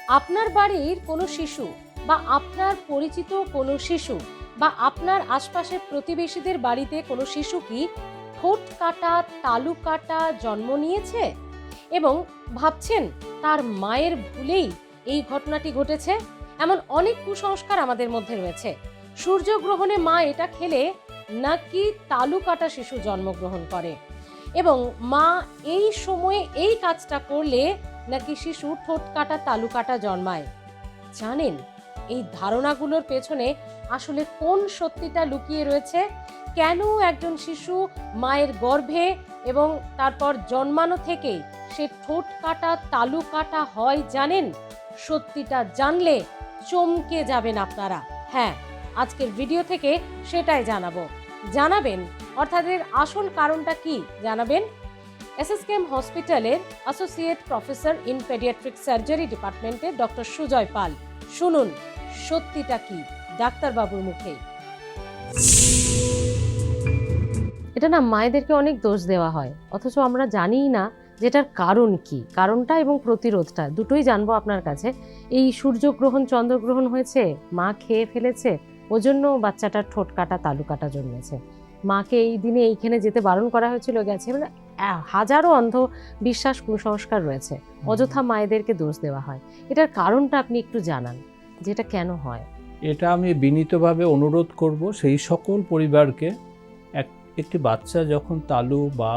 আপনার বাড়ির কোনো শিশু বা আপনার পরিচিত কোনো শিশু বা আপনার আশপাশের প্রতিবেশীদের বাড়িতে কোনো শিশু কি ঠোঁট কাটা তালু কাটা জন্ম নিয়েছে এবং ভাবছেন তার মায়ের ভুলেই এই ঘটনাটি ঘটেছে? এমন অনেক কুসংস্কার আমাদের মধ্যে রয়েছে। সূর্যগ্রহণে মা এটা খেলে নাকি তালু কাটা শিশু জন্মগ্রহণ করে, এবং মা এই সময়ে এই কাজটা করলে নাকি শিশু ঠোঁট কাটা তালু কাটা জন্মায়। জানেন এই ধারণাগুলোর পেছনে আসলে কোন সত্যিটা লুকিয়ে রয়েছে? কেন একজন শিশু মায়ের গর্ভে এবং তারপর জন্মানো থেকেই সে ঠোঁট কাটা তালু কাটা হয় জানেন? সত্যিটা জানলে চমকে যাবেন আপনারা। হ্যাঁ, আজকের ভিডিও থেকে সেটাই জানাবেন। অর্থাৎ এর আসল কারণটা কি জানাবেন। এসএসকেএম হসপিটালের associate professor in paediatric surgery ডিপার্টমেন্টে ডক্টর সুজয় পাল। শুনুন সত্যিটা কি ডাক্তারবাবুর মুখে। এটা না মায়েদেরকে অনেক দোষ দেওয়া হয়, অথচ আমরা জানিই না যেটার কারণ কি। কারণটা এবং প্রতিরোধটা দুটোই জানবো আপনার কাছে। এই সূর্যগ্রহণ চন্দ্রগ্রহণ হয়েছে, মা খেয়ে ফেলেছে, ওজন্য বাচ্চাটার ঠোঁট কাটা তালু কাটা জন্মেছে। মাকে এই দিনে এইখানে যেতে বারণ করা হয়েছিল, গেছে, মানে হাজারো অন্ধ বিশ্বাস কুসংস্কার রয়েছে, অযথা মায়েদেরকে দোষ দেওয়া হয়। এটার কারণটা আপনি একটু জানান, যেটা কেন হয়। এটা আমি বিনীতভাবে অনুরোধ করব সেই সকল পরিবারকে, একটি বাচ্চা যখন তালু বা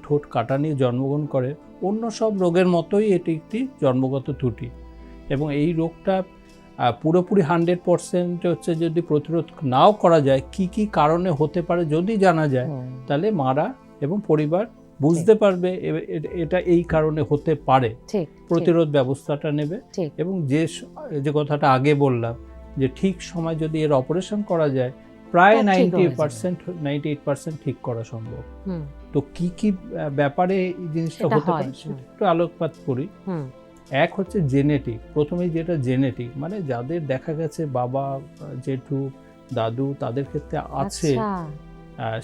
ঠোঁট কাটা নিয়ে জন্মগ্রহণ করে, অন্য সব রোগের মতোই এটি একটি জন্মগত ত্রুটি, এবং এই রোগটা পুরোপুরি 100% যদি প্রতিরোধ নাও করা যায়, কি কি কারণে হতে পারে যদি জানা যায়, তাহলে মারা এবং পরিবার বুঝতে পারবে এটা এই কারণে হতে পারে, প্রতিরোধ ব্যবস্থাটা নেবে। এবং যে কথাটা আগে বললাম, যে ঠিক সময় যদি এর অপারেশন করা যায়, প্রায় 98% ঠিক করা সম্ভব। তো কি কি ব্যাপারে এই জিনিসটা হতে পারে সেটা একটু আলোকপাত করি। এক হচ্ছে জেনেটিক। প্রথমেই যেটা জেনেটিক, মানে যাদের দেখা গেছে বাবা, জেঠু, দাদু, তাদের ক্ষেত্রে আছে,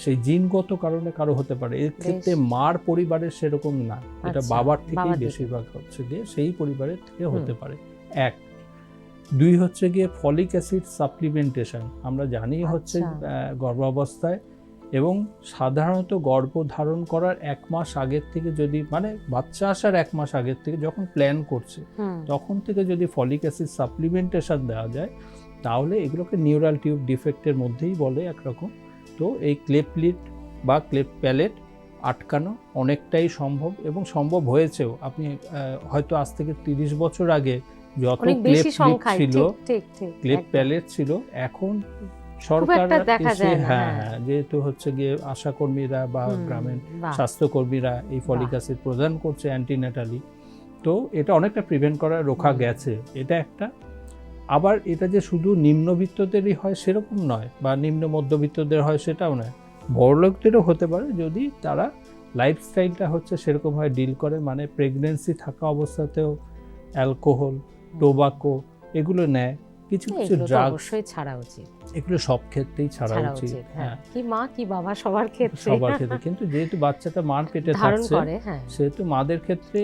সেই জিনগত কারণে কারো হতে পারে। এর ক্ষেত্রে মার পরিবারের সেরকম না, এটা বাবার থেকেই বেশিরভাগ সেই পরিবারের থেকে হতে পারে। এক। দুই হচ্ছে গিয়ে ফলিক অ্যাসিড সাপ্লিমেন্টেশন। আমরা জানি গর্ভাবস্থায় এবং সাধারণত গর্ভধারণ করার 1 মাস আগের থেকে, যদি মানে বাচ্চা আসার 1 মাস আগের থেকে যখন প্ল্যান করছে, তখন থেকে যদি ফলিক অ্যাসিড সাপ্লিমেন্টেশন দেওয়া যায়, তাহলে এগুলোকে নিউরাল টিউব ডিফেক্টের মধ্যেই বলে একরকম। তো এই ক্লেপলিট বা ক্লেপ প্যালেট আটকানো অনেকটাই সম্ভব, এবং সম্ভব হয়েছেও। আপনি হয়তো আজ থেকে 30 বছর আগে যত ক্লেপ ছিল, ক্লেপ প্যালেট ছিল, এখন সরকার যেহেতু গিয়ে আশাকর্মীরা বা গ্রামীণ স্বাস্থ্যকর্মীরা এই ফলিক অ্যাসিড প্রদান করছে অ্যান্টিন্যাটালি, তো এটা অনেকটা প্রিভেন্ট করা রোখা গেছে। এটা একটা। আবার এটা যে শুধু নিম্নবিত্তদেরই হয় সেরকম নয়, বা নিম্ন মধ্যবিত্তদের হয় সেটাও নয়, বড়লোকদেরও হতে পারে যদি তারা লাইফস্টাইলটা সেরকমভাবে ডিল করে, মানে প্রেগনেন্সি থাকা অবস্থাতেও অ্যালকোহল, টোবাকো এগুলো নেয়, কিছু কিছু ড্রাগ অবশ্যই ছাড়া উচিত। এগুলো সব ক্ষেত্রেই ছাড়া উচিত, কি মা কি বাবা সবার ক্ষেত্রে। কিন্তু যেহেতু বাচ্চাটা মার পেটে থাকছে, সেহেতু মাদের ক্ষেত্রে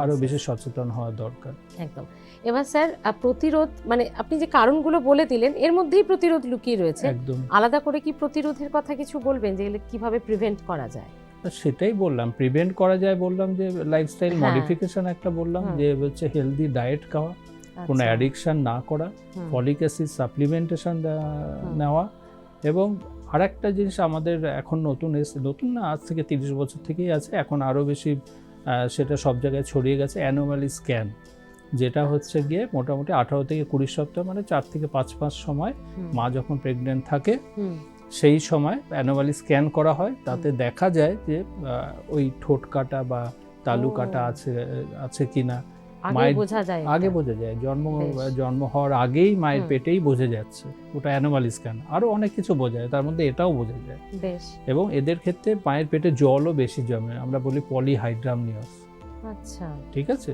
আরো বেশি সচেতন হওয়া দরকার। একদম। এবার স্যার, প্রতিরোধ, মানে আপনি যে কারণগুলো বলে দিলেন, এর মধ্যেই প্রতিরোধ লুকিয়ে রয়েছে। একদম। আলাদা করে কি প্রতিরোধের কথা কিছু বলবেন, যে কিভাবে প্রিভেন্ট করা যায়? সেটাই বললাম, প্রিভেন্ট করা যায় বললাম, যে লাইফস্টাইল মডিফিকেশন একটা বললাম, যে হেলদি ডায়েট খাওয়া, কোনো অ্যাডিকশন না করা, ফলিক অ্যাসিড সাপ্লিমেন্টেশন নেওয়া, এবং আরেকটা জিনিস আমাদের এখন নতুন না, আজ থেকে 30 বছর থেকেই আছে, এখন আরও বেশি সেটা সব জায়গায় ছড়িয়ে গেছে, অ্যানোমালি স্ক্যান, যেটা গিয়ে মোটামুটি 18 থেকে 20 সপ্তাহ, মানে 4 থেকে 5 মাস সময় মা যখন প্রেগনেন্ট থাকে, সেই সময় অ্যানোমালি স্ক্যান করা হয়। তাতে দেখা যায় যে ওই ঠোঁট কাটা বা তালু কাটা আছে কিনা আগে বোঝা যায়। জন্ম হওয়ার আগেই মায়ের পেটেই বোঝা যাচ্ছে, ওটা অ্যানোমালি স্ক্যান। আরো অনেক কিছু বোঝা যায়, তার মধ্যে এটাও বোঝা যায়। এবং এদের ক্ষেত্রে মায়ের পেটে জলও বেশি জমে, আমরা বলি পলিহাইড্রামনিয়াস। আচ্ছা, ঠিক আছে।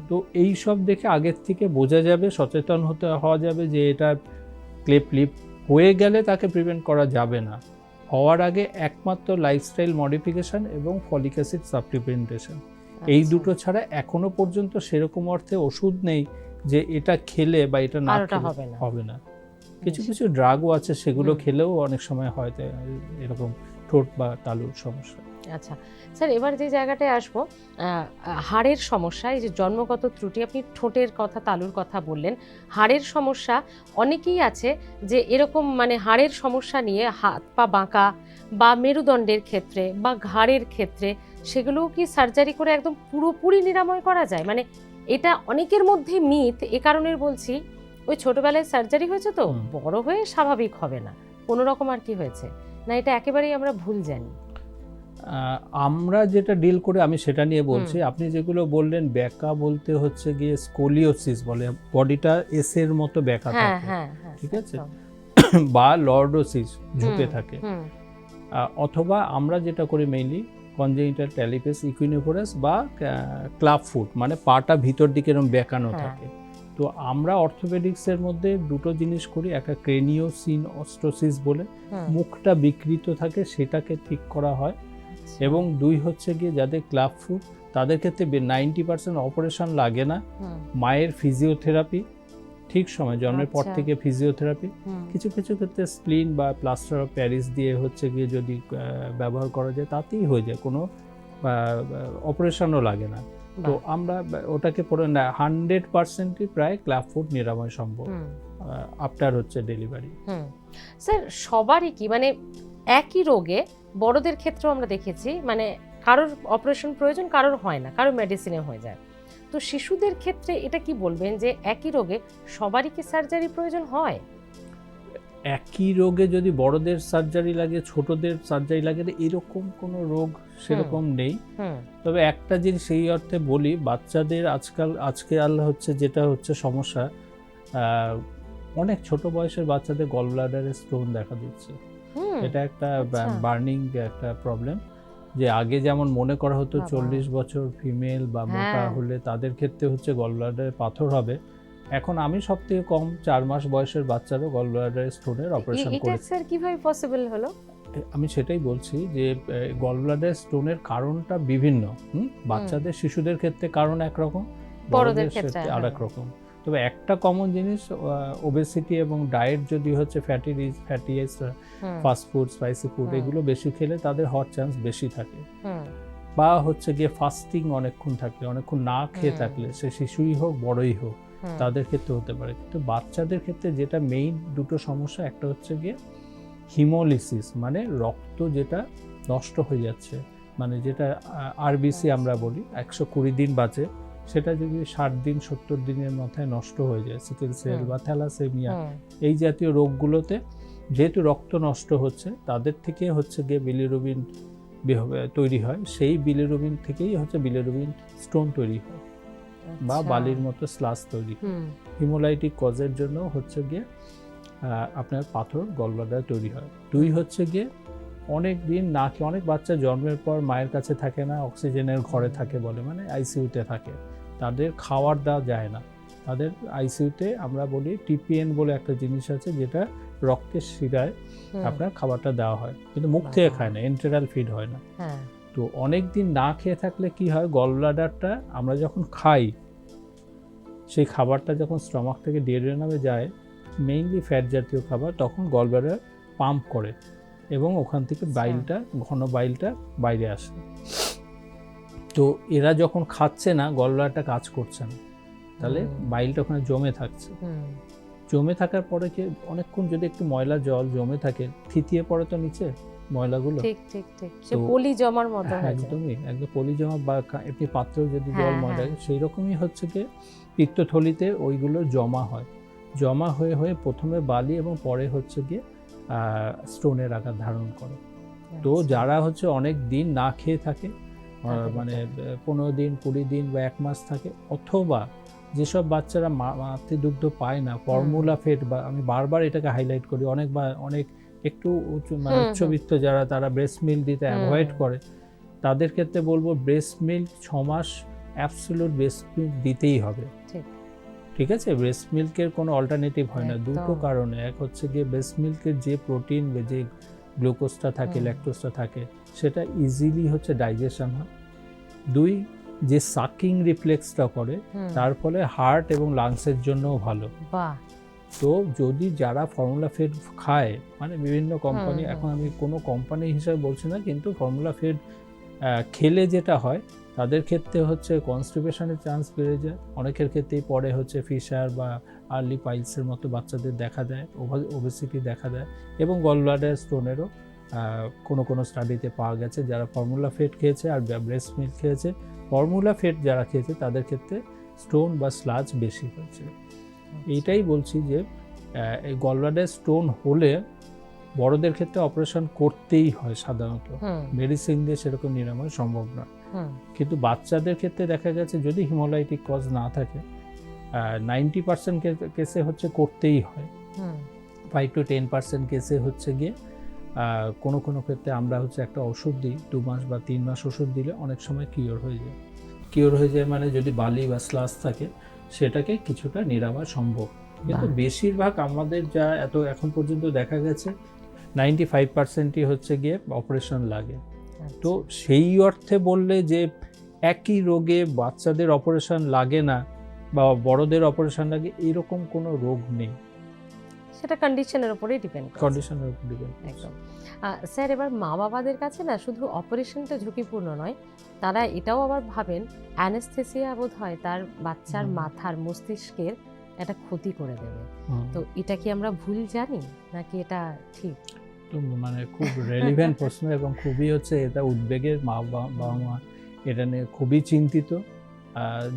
তো এই সব দেখে আগের থেকে বোঝা যাবে, সচেতন হওয়া যাবে যে এটা ক্লেপ লিপ হয়ে গেলে তাকে প্রিভেন্ট করা যাবে না। হওয়ার আগে একমাত্র লাইফস্টাইল মডিফিকেশন এবং ফলিক অ্যাসিড সাপ্লিমেন্টেশন, এই দুটো ছাড়া এখনো পর্যন্ত সেরকম অর্থে ওষুধ নেই যে এটা খেলে বা এটা না আর ওটা খেলে হবে না। হবে না। কিছু কিছু ড্রাগও আছে সেগুলো খেলেও অনেক সময় হয় এরকম ঠোঁট বা তালুর সমস্যা। আচ্ছা স্যার, এবার যে জায়গাটায় আসবো, হাড়ের সমস্যা, এই যে জন্মগত ত্রুটি, আপনি ঠোঁটের কথা তালুর কথা বললেন, হাড়ের সমস্যা অনেকেই আছে যে এরকম মানে হাড়ের সমস্যা নিয়ে হাত পা বাঁকা বা মেরুদণ্ডের ক্ষেত্রে বা ঘাড়ের ক্ষেত্রে সেগুলোও কি সার্জারি করে একদম পুরোপুরি নিরাময় করা যায়? মানে এটা অনেকের মধ্যে মিথ, এ কারণে বলছি, ওই ছোটবেলায় সার্জারি হয়েছে তো বড় হয়ে স্বাভাবিক হবে না, কোনো রকম আর কি হয়েছে না, এটা একেবারেই আমরা ভুল জানি। আমরা যেটা ডিল করে আমি সেটা নিয়ে বলছি। আপনি যেগুলো বললেন ব্যাকা বলতে হচ্ছে গিয়ে স্কোলিওসিস বলে, বডিটা এস এর মতো ব্যাকা থাকে, ঠিক আছে, বা লর্ডোসিস ঝুঁকে থাকে, অথবা আমরা যেটা করি মেইনলি কনজেনিটাল ট্যালিপাস ইকুইনোপোরাস বা ক্লাব ফুট, মানে পাটা ভিতর দিকে এরকম বেঁকানো থাকে। তো আমরা অর্থোপেডিক্সের মধ্যে দুটো জিনিস করি, একটা ক্রেনিওসিনঅস্টোসিস বলে, মুখটা বিকৃত থাকে সেটাকে ঠিক করা হয়, এবং দুই হচ্ছে গিয়ে যাদের ক্লাব ফুট তাদের ক্ষেত্রে 90% অপারেশন লাগে না, মায়ের ফিজিওথেরাপি ঠিক সময় জন্মের পর থেকে ফিজিওথেরাপি, কিছু কিছু ক্ষেত্রে স্প্লিন বা প্লাস্টার অফ প্যারিস দিয়ে হচ্ছে গিয়ে যদি ব্যবহার করা যায় তাতেই হয়ে যায়, কোনো অপারেশনও লাগে না। তো আমরা ওটাকে পরে 100%ই প্রায় ক্লাব ফুট নিরাময় সম্ভব আফটার হচ্ছে ডেলিভারি। স্যার সবারই কি মানে একই রোগে, বড়দের ক্ষেত্রেও আমরা দেখেছি মানে কারোর অপারেশন প্রয়োজন, কারোর হয় না, কারোর মেডিসিনে হয়ে যায়, তো শিশুদের ক্ষেত্রে এটা কি বলবেন যে একই রোগে সবারই কি সার্জারি প্রয়োজন হয়? একই রোগে যদি বড়দের সার্জারি লাগে ছোটদের সার্জারি লাগে এরকম কোনো রোগ সেরকম নেই। তবে একটা জিনিস সেই অর্থে বলি, বাচ্চাদের আজকাল হচ্ছে যেটা হচ্ছে সমস্যা, অনেক ছোট বয়সের বাচ্চাদের গল ব্লাডারে স্টোন দেখা দিচ্ছে। এটা একটা বার্নিং একটা প্রবলেম, যে আগে যেমন মনে করা হতো 40 বছর ফিমেল বা মোটা হলে তাদের ক্ষেত্রে হচ্ছে গল ব্লাডারে পাথর হবে, এখন আমি সবথেকে কম 4 মাস বয়সের বাচ্চারও গল ব্লাডারে স্টোনের অপারেশন করেছি। এটা স্যার কিভাবে পসিবল হলো? আমি সেটাই বলছি যে গল ব্লাডার স্টোনের কারণটা বিভিন্ন, বাচ্চাদের শিশুদের ক্ষেত্রে কারণ একরকম, বড়দের ক্ষেত্রে আরেক রকম। তবে একটা কমন জিনিস, ওবেসিটি এবং ডায়েট যদি হচ্ছে fatty fast food, spicy food এগুলো বেশি খেলে তাদের হওয়ার চান্স বেশি থাকে, বা হচ্ছে গিয়ে ফাস্টিং অনেকক্ষণ থাকলে, অনেকক্ষণ না খেয়ে থাকলে, সে শিশুই হোক বড়ই হোক তাদের ক্ষেত্রে হতে পারে। কিন্তু বাচ্চাদের ক্ষেত্রে যেটা মেইন দুটো সমস্যা, একটা হচ্ছে গিয়ে হিমোলিসিস, মানে রক্ত যেটা নষ্ট হয়ে যাচ্ছে, মানে যেটা আরবিসি আমরা বলি, 120 দিন বাঁচে, সেটা যদি 60 দিন 70 দিনের মাথায় নষ্ট হয়ে যায়, সিকেল সেল বা থ্যালাসেমিয়া এই জাতীয় রোগগুলোতে যেহেতু রক্ত নষ্ট হচ্ছে, তাদের থেকে হচ্ছে গিয়ে বিলিরুবিন তৈরি হয়, সেই বিলিরুবিন থেকেই হচ্ছে বিলিরুবিন স্টোন তৈরি হয় বা বালির মতো স্লাস তৈরি হয়। হিমোলাইটিক কজের জন্য হচ্ছে গিয়ে আপনার পাথর গল ব্লাডারে তৈরি হয়। দুই হচ্ছে গিয়ে অনেক দিন না খেয়ে, অনেক বাচ্চা জন্মের পর মায়ের কাছে থাকে না, অক্সিজেনের ঘরে থাকে বলে, মানে আইসিইউতে থাকে, তাদের খাওয়ার দেওয়া যায় না, তাদের আইসিইউতে আমরা বলি টিপিএন বলে একটা জিনিস আছে, যেটা রক্তের শিরায় আপনার খাবারটা দেওয়া হয়, কিন্তু মুখ থেকে খায় না, এন্টেরাল ফিড হয় না। তো অনেক দিন না খেয়ে থাকলে কি হয়, গল ব্লাডারটা আমরা যখন খাই, সেই খাবারটা যখন স্টমাক থেকে ডিউওডেনামে যায়, মেইনলি ফ্যাট জাতীয় খাবার, তখন গল ব্লাডার পাম্প করে এবং ওখান থেকে বাইলটা, ঘন বাইলটা বাইরে আসে। তো এরা যখন খাচ্ছে না, গল ব্লাডারটা কাজ করছে না, তাহলে বাইলটা ওখানে জমে থাকছে। জমে থাকার পরে কি অনেকক্ষণ যদি একটু ময়লা জল জমে থাকে, থিতিয়ে পড়ে তো নিচে ময়লাগুলো, ঠিক ঠিক ঠিক, সে পলি জমার মতো হয়ে যায়। একদম পলি জমা, বা একটি পাত্রেও যদি জল ময়লা, সেই রকমই হচ্ছে কি পিত্তথলিতে ওইগুলো জমা হয়, জমা হয়ে হয়ে প্রথমে বালি এবং পরে হচ্ছে গিয়ে স্টোনের আকার ধারণ করে। তো যারা হচ্ছে অনেক দিন না খেয়ে থাকে, মানে 15 দিন 20 দিন বা 1 মাস থাকে, অথবা যেসব বাচ্চারা মাতৃদুগ্ধ পায় না, ফর্মুলা ফেড, বা আমি বারবার এটাকে হাইলাইট করি, অনেক একটু উচ্চবিত্ত যারা, তারা ব্রেস্ট মিল্ক দিতে অ্যাভয়েড করে, তাদের ক্ষেত্রে বলবো ব্রেস্ট মিল্ক 6 মাস অ্যাবসলিউট ব্রেস্ট মিল্ক দিতেই হবে। ঠিক আছে, ব্রেস্ট মিল্কের কোনো অল্টারনেটিভ হয় না, দুটো কারণে। এক হচ্ছে গিয়ে ব্রেস্ট মিল্কের যে প্রোটিন, যে গ্লুকোজটা থাকে, ল্যাকটোজটা থাকে, সেটা ইজিলি হচ্ছে ডাইজেশন হয়। দুই, যে সাকিং রিফ্লেক্সটা করে, তার ফলে হার্ট এবং লাংসের জন্যও ভালো। বাহ। তো যদি যারা ফর্মুলা ফেড খায়, মানে বিভিন্ন কোম্পানি, এখন আমি কোনো কোম্পানি হিসাবে বলছি না, কিন্তু ফর্মুলা ফেড খেলে যেটা হয় তাদের ক্ষেত্রে হচ্ছে কনস্টিপেশনের চান্স বেড়ে যায়, অনেকের ক্ষেত্রেই পরে হচ্ছে ফিশার বা আর্লি পাইলসের মতো বাচ্চাদের দেখা দেয়, ওবেসিটি দেখা দেয়, এবং গল ব্লাডার স্টোনেরও কোনো স্টাডিতে পাওয়া গেছে যারা ফর্মুলা ফেড খেয়েছে আর ব্রেস্ট মিল্ক খেয়েছে, ফর্মুলা ফেড যারা খেয়েছে তাদের ক্ষেত্রে স্টোন বা স্লাজ বেশি হয়েছে। এইটাই বলছি যে এই গলব্লাডার স্টোন হলে বড়দের ক্ষেত্রে অপারেশন করতেই হয় সাধারণত, মেডিসিন দিয়ে সেরকম নিরাময় সম্ভব না। কিন্তু বাচ্চাদের ক্ষেত্রে দেখা গেছে যদি হিমোলাইটিক কজ না থাকে 90% কেসে হচ্ছে করতেই হয়, 5 to 10% কেসে হচ্ছে গিয়ে কোনো ক্ষেত্রে আমরা হচ্ছে একটা ওষুধ দিই, 2 মাস বা 3 মাস ওষুধ দিলে অনেক সময় কিওর হয়ে যায়। মানে যদি বালি বা স্লাস থাকে সেটাকে কিছুটা নিরাময় সম্ভব। কিন্তু বেশিরভাগ আমাদের যা এখন পর্যন্ত দেখা গেছে 95%ই হচ্ছে গিয়ে অপারেশন লাগে। তো সেই অর্থে বললে যে একই রোগে বাচ্চাদের অপারেশন লাগে না বা বড়দের অপারেশন লাগে, এরকম কোনো রোগ নেই, সেটা কন্ডিশনের উপরেই ডিপেন্ড করে। একদম। স্যার, এবার মা বাবাদের কাছে না শুধু অপারেশনটা ঝুঁকিপূর্ণ নয়, তারা এটাও আবার ভাবেন অ্যানেস্থেসিয়া বোধ হয় তার বাচ্চার মাথার মস্তিষ্কের একটা ক্ষতি করে দেবে। তো এটা কি আমরা ভুল জানি নাকি এটা ঠিক? তো মানে খুব রেলিভেন্ট প্রশ্ন এবং খুবই হচ্ছে এটা উদ্বেগের। বাবা মা এটা নিয়ে খুবই চিন্তিত,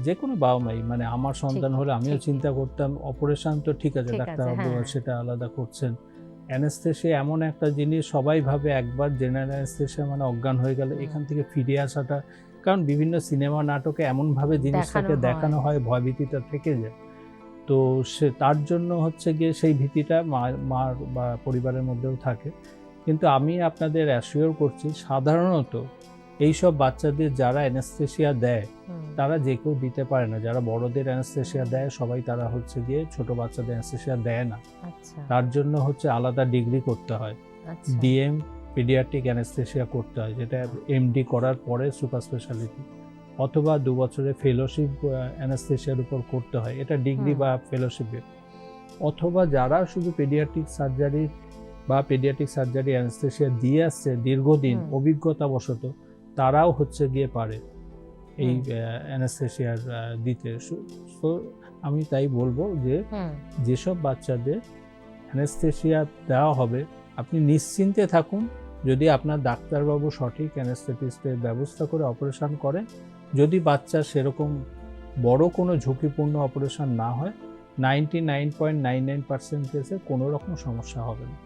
যে কোনো বাবা মাই। মানে আমার সন্তান হলে আমিও চিন্তা করতাম। অপারেশন তো ঠিক আছে, ডাক্তারবাবু সেটা আলাদা করছেন। অ্যানেস্থেসিয়া এমন একটা জিনিস, সবাই ভাবে একবার জেনারেল অ্যানেস্থেসিয়া মানে অজ্ঞান হয়ে গেলে এখান থেকে ফিরে আসাটা, কারণ বিভিন্ন সিনেমা নাটকে এমনভাবে জিনিসটাকে দেখানো হয়, ভয়ভীতিটা থেকে যায়। তো তার জন্য হচ্ছে গিয়ে সেই ভীতিটা মার বা পরিবারের মধ্যেও থাকে। কিন্তু আমি আপনাদের অ্যাসিওর করছি, সাধারণত এইসব বাচ্চাদের যারা অ্যানেস্থেসিয়া দেয় তারা যে কেউ দিতে পারে না। যারা বড়দের অ্যানেস্থেসিয়া দেয় সবাই তারা হচ্ছে গিয়ে ছোট বাচ্চাদের অ্যানেস্থেসিয়া দেয় না। তার জন্য হচ্ছে আলাদা ডিগ্রি করতে হয়, ডিএম পিডিয়াট্রিক অ্যানেস্থেসিয়া করতে হয়, যেটা এমডি করার পরে সুপার স্পেশালিটি, অথবা 2 বছরের ফেলোশিপ অ্যানেস্থেসিয়ার উপর করতে হয়, এটা ডিগ্রি বা ফেলোশিপে। অথবা যারা শুধু পেডিয়াট্রিক সার্জারি অ্যানেস্থেসিয়া দিয়ে আসছে দীর্ঘদিন অভিজ্ঞতাবশত, তারাও হচ্ছে গিয়ে পারে এই অ্যানেস্থেসিয়ার দিতে। তো আমি তাই বলবো যে যেসব বাচ্চাদের অ্যানেস্থেসিয়া দেওয়া হবে আপনি নিশ্চিন্তে থাকুন, যদি আপনার ডাক্তারবাবু সঠিক অ্যানেস্থেটিস্টের ব্যবস্থা করে অপারেশন করেন। যদি বাচ্চা সেরকম বড় কোনো ঝুঁকিপূর্ণ অপারেশন না হয়, 99.99% কেসে কোনো রকম সমস্যা হবে না।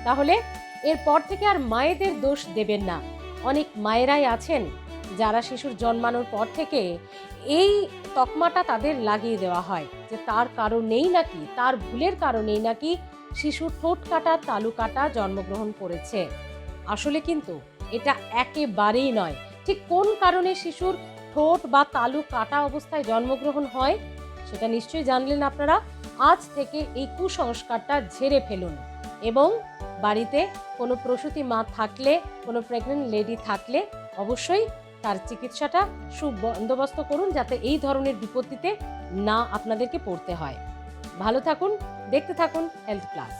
তাহলে এরপর থেকে আর মায়েদের দোষ দেবেন না। অনেক মায়েরাই আছেন যারা শিশুর জন্মানোর পর থেকে এই তকমাটা তাদের লাগিয়ে দেওয়া হয় যে তার কারণেই নাকি, তার ভুলের কারণেই নাকি শিশু ঠোঁট কাটা তালু কাটা জন্মগ্রহণ করেছে। আসলে কিন্তু এটা একেবারেই নয়। ঠিক কোন কারণে শিশুর ঠোঁট বা তালু কাটা অবস্থায় জন্মগ্রহণ হয় সেটা নিশ্চয়ই জানলেন আপনারা। আজ থেকে এই কুসংস্কারটা ঝেড়ে ফেলুন এবং বাড়িতে কোনো প্রসূতি মা থাকলে, কোনো প্রেগনেন্ট লেডি থাকলে অবশ্যই তার চিকিৎসাটা সুবন্দোবস্ত করুন, যাতে এই ধরনের বিপত্তিতে না আপনাদেরকে পড়তে হয়। ভালো থাকুন, দেখতে থাকুন হেলথ প্লাস।